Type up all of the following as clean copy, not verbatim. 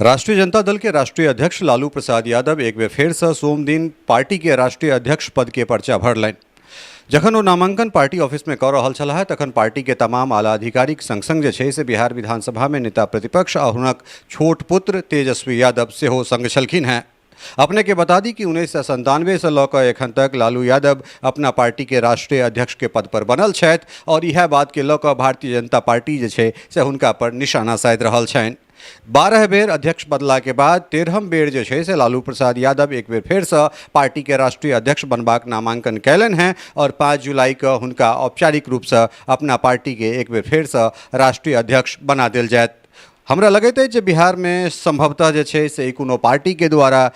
राष्ट्रीय जनता दल के राष्ट्रीय अध्यक्ष लालू प्रसाद यादव एक बेर फेर सँ सोम दिन पार्टी के राष्ट्रीय अध्यक्ष पद के पर्चा भरलनि। जखन ओ नामांकन पार्टी ऑफिस में कऽ रहल छलाह तखन पार्टी के तमाम आला अधिकारीक संग जे छै से बिहार विधानसभा में नेता प्रतिपक्ष आ हुनक छोट पुत्र तेजस्वी यादव सेहो संग छलखिन हैं। अपने के बता दी कि 1997 से लऽ कऽ एखन तक लालू यादव अपना पार्टी के राष्ट्रीय अध्यक्ष के पद पर बनल छथि और यह बात के लऽ कऽ भारतीय जनता पार्टी जे छै से हुनका पर निशाना साधि रहल छनि। 12 बेर अध्यक्ष बदला के बाद 13हम बेर जे छै से लालू प्रसाद यादव एक बेर फेर सँ पार्टी के राष्ट्रीय अध्यक्ष बनबाक नामांकन कैलनि हैं और 5 जुलाई के हुनका औपचारिक रूप से अपना पार्टी के एक बेर फेर सँ राष्ट्रीय अध्यक्ष बना देल जायत। हमरा लगैत अछि जे बिहार में संभवतः जे छै से कोनो पार्टी के द्वारा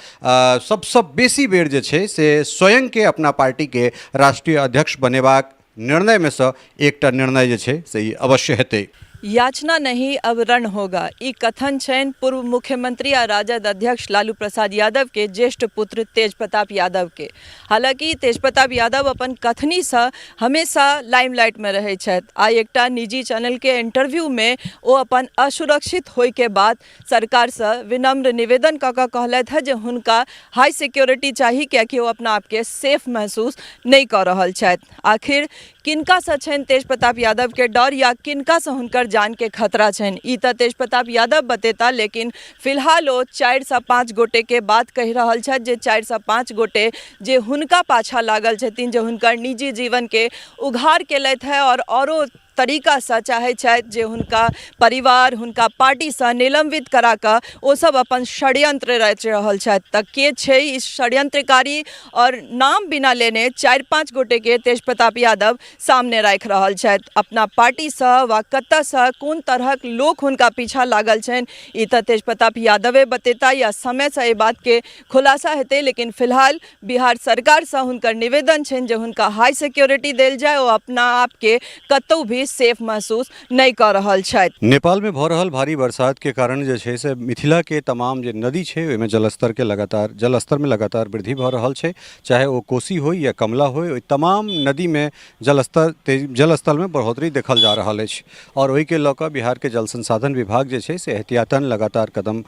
सबसँ बेसी बेर जे छै से स्वयं के अपना पार्टी के राष्ट्रीय अध्यक्ष बनेबाक निर्णय में से एकटा निर्णय जे छै से अवश्य हेतै। याचना नहीं अब रण होगा, ई कथन छनि पूर्व मुख्यमंत्री आ राजद अध्यक्ष लालू प्रसाद यादव के ज्येष्ठ पुत्र तेज प्रताप यादव के। हालांकि तेज प्रताप यादव अपन कथनी से हमेशा लाइमलाइट में रहे छथि। आइ एकटा निजी चैनल के इंटरव्यू में ओ अपन असुरक्षित होय के बाद सरकार से विनम्र निवेदन कऽ कऽ कहलथि है जे हुनका हाई सिक्योरिटी चाही, कियाकि ओ अपना आप के सेफ महसूस नहीं कऽ रहल छथि। आखिर किनका से छनि तेज प्रताप यादव के डर या किनका से हुनकर जान के खतरा छनि, ई तऽ तेज प्रताप यादव बतेता। लेकिन फिलहाल ओ 4 से 5 गोटे के बात कहि रहल छथि जे 4 से 5 गोटे जे हुनका पाछा लागल छथिन, जे हुनकर निजी जीवन के उघार केलथि है और औरो तरीका से चाहे छथि जे हुनका परिवार हुनका पार्टी से निलंबित करा कऽ ओ सब अपन षड्यंत्र रचि रहल छथि। तऽ के छै ई षड्यंत्रकारी और नाम बिना लेने 4-5 गोटे के तेज प्रताप यादव सामने राखि रहल छथि। अपना पार्टी से वा कतऽ से कोन तरहक लोक हुनका पीछा लागल छनि ई तऽ तेज प्रताप यादवे बतेता या समय से एहि बात के खुलासा हेतै। लेकिन फिलहाल बिहार सरकार से हुनकर निवेदन छनि जे हुनका हाई सिक्योरिटी देल जाय, ओ अपना आप के कतौ भी सेफ महसूस नहीं कर रहल छथि। नेपाल में भऽ रहल भारी बरसात के कारण जे छै से मिथिला के तमाम जे नदी छै ओहिमे जलस्तर में लगातार वृद्धि भऽ रहल छै, चाहे वो कोसी हो या कमला हो, तमाम नदी में जलस्तर में बढ़ोतरी देखल जा रहल अछि और ओहि के लऽ कऽ बिहार के जल संसाधन विभाग जे छै से एहतियातन लगातार कदम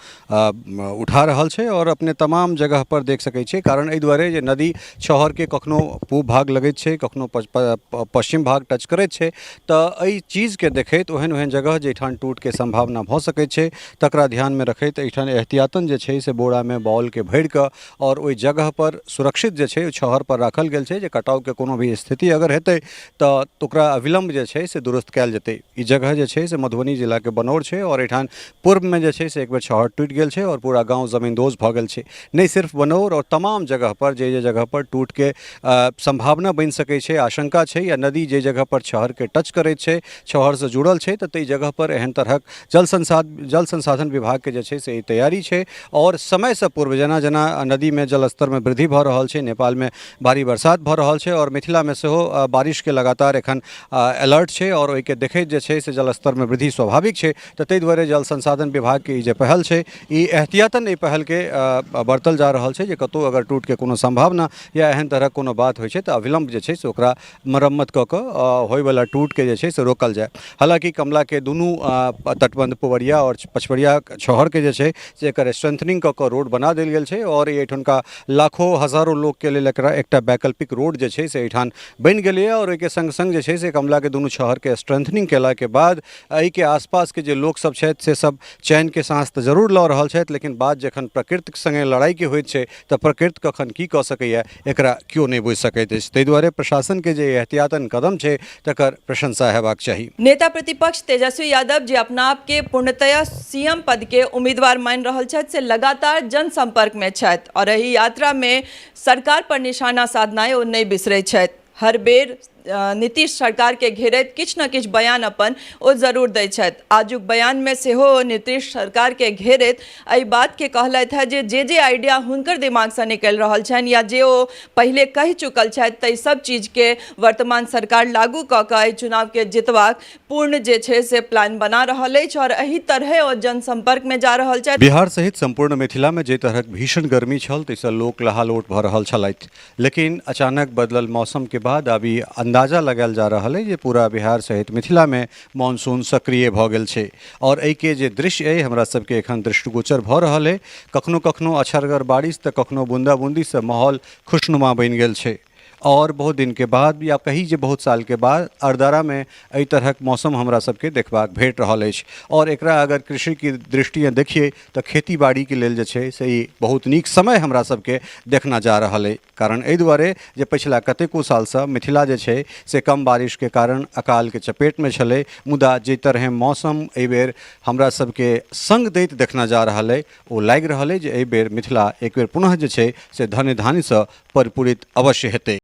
उठा रहल छै और अपने तमाम जगह पर देख सकै छै। कारण एहि दुआरे जे नदी शहर के कखनो पूब भाग लगैत छै, कखनो पश्चिम भाग टच करैत छै, तऽ एहि चीज के देखैत ओहन जगह जैठान टूट के संभावना भऽ सकैत छै तकरा ध्यान में रखैत एहिठान एहतियातन जे छै से बोरा में बॉल के भरि कऽ और ओहि जगह पर सुरक्षित जे छै छहर पर राखल गेल छै जे कटाव के कोनो भी स्थिति अगर हेतै तऽ ओकरा अविलंब जे छै से दुरुस्त कयल जेतै। ई जगह जे छै से मधुबनी जिला के बनौर छै और एहिठान पूर्व में जे छै से एक बेर छहर टूटि गेल छै और पूरा गाँव जमींदोज भऽ गेल छै। नहीं सिर्फ बनौर और तमाम जगह पर जे जगह पर टूट के संभावना बनि सकै छै, आशंका छै, या नदी जे जगह पर छहर के टच करैत छै, छहर से जुड़ल छै, तऽ ताहि जगह पर एहन तरहक जल संसाधन विभाग के जे छै से तैयारी छै और समय से पूर्व जेना जेना नदी में जलस्तर में वृद्धि भऽ रहल छै, नेपाल में भारी बरसात भऽ रहल छै और मिथिला में सेहो बारिश के लगातार एखन अलर्ट छै और ओहि के देखैत जे छै से जलस्तर में वृद्धि स्वाभाविक छै। तऽ ताहि दुआरे जल संसाधन विभाग के ई जे पहल छै ई एहतियातन एहि पहल के बरतल जा रहल छै जे कतौ अगर टूट के कोनो संभावना या एहन तरहक कोनो बात होइ छै तऽ अविलंब जे छै से ओकरा मरम्मत कऽ कऽ होयवला टूट के जे छै से रोकल जाए। हालांकि कमला के दुनू तटबंध पुवरिया और पचवरिया छहर के जे छै से एकर स्ट्रेंथनिंग कऽ कऽ रोड बना देल गेल छै और एहिठुनका लाखों हजारों लोग के लेल एकटा वैकल्पिक रोड जे छै से एहिठान बनि गेलैए और ओहिके संग संग जे छै से कमला के दुनू छहर के स्ट्रेंथनिंग केला के बाद एहि के आसपास के जे लोक सब छथि से सब चैन के सांस तऽ जरूर लऽ रहल छथि, लेकिन बात जखन प्रकृतिक संगे लड़ाई के होइत छै तऽ प्रकृति कखन की कऽ सकैए एकरा केओ नहि बुझि सकैत अछि। ताहि दुआरे प्रशासन के जे एहतियातन कदम छै तकर प्रशंसा हेबाक चाही। नेता प्रतिपक्ष तेजस्वी यादव जे अपना आप के पूर्णतया सीएम पद के उम्मीदवार मान रहल छथि से लगातार जनसंपर्क में छथि और एहि यात्रा में सरकार पर निशाना साधनाय ओ नहीं बिसरै छथि। हर बेर नीतीश सरकार के घेरैत किछु न किछु बयान अपन ओ जरूर दै छथि। आजुक बयान में सेहो नीतीश सरकार के घेरैत एहि बात के कहलथि है जे आइडिया हुनकर दिमाग से निकलि रहल छनि या जे ओ पहले कहि चुकल छथि ताहि सब चीज के वर्तमान सरकार लागू कऽ कऽ एहि चुनाव के जितबाक पूर्ण जे छै से प्लान बना रहल अछि और एहि तरहे ओ जनसंपर्क में जा रहल छथि। बिहार सहित संपूर्ण मिथिला में जे तरहक भीषण गर्मी छल ताहिसँ लोक लहालोट भऽ रहल छलथि, लेकिन अचानक बदलल मौसम के बाद आब ई अंदाजा लगायल जा रहल है जे पूरा बिहार सहित मिथिला में मानसून सक्रिय भऽ गेल छै और एहि के जे दृश्य है हमरा सबके एखन दृष्टिगोचर भऽ रहल है। कखनो कखनो अछरगर बारिश तऽ कखनो बूंदा बूंदी से माहौल खुशनुमा बनि गेल छै और बहुत दिन के बाद या कही जे बहुत साल के बाद अरदारा में एहि तरहक मौसम हमरा सबके देखबाक भेट रहल अछि और एकरा अगर कृषि की दृष्टिए देखिए तऽ खेती बाड़ी के लेल जे छै से ई बहुत नीक समय हमरा सबके देखना जा रहल है। कारण एहि दुआरे जे पिछला कतेको सालसँ मिथिला जे छै से कम बारिश के कारण अकाल के चपेट में छलै, मुदा जे तरह मौसम एहि बेर हमरा सबके संग दैत देखना जा रहल है ओ लागि रहल है जे एहि बेर मिथिला एक बेर पुनः जे छै से धन्य धान्य सँ परिपूरित अवश्य हेतै।